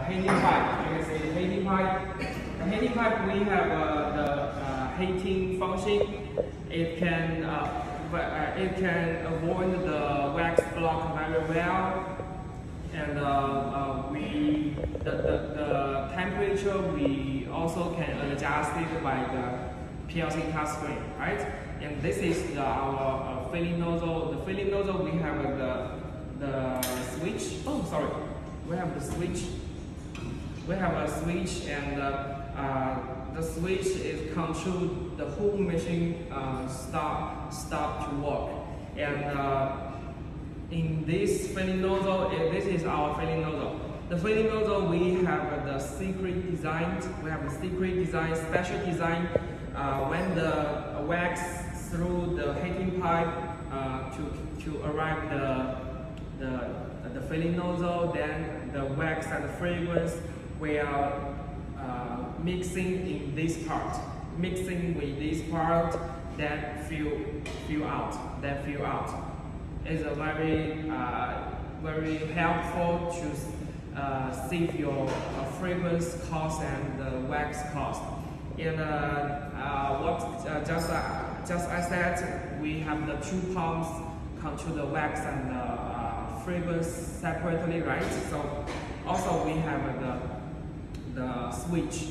heating pipe. You can see the heating pipe. The heating pipe, we have the heating function. It can avoid the wax block very well, and the temperature we also can adjust it by the PLC touchscreen, right? And this is our filling nozzle. The filling nozzle, we have the switch. Oh, sorry, we have the switch. We have a switch, and the switch is control the whole machine stop to work. And in this filling nozzle, this is our filling nozzle. The filling nozzle, we have the secret design. We have a secret design, special design. When the wax through the heating pipe to arrive the filling nozzle, then the wax and the fragrance will mixing in this part, mixing with this part, then fill out. It's a very helpful to save your fragrance cost and the wax cost. And just I said, we have the two pumps control the wax and the fragrance separately, right? So also we have the switch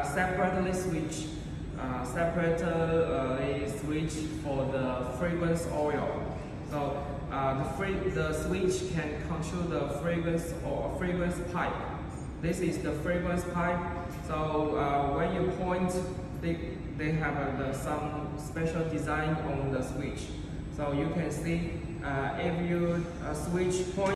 separately switch for the fragrance oil. So the switch can control the fragrance or fragrance pipe. This is the fragrance pipe. So when you point, they have some special design on the switch. So you can see if you switch point.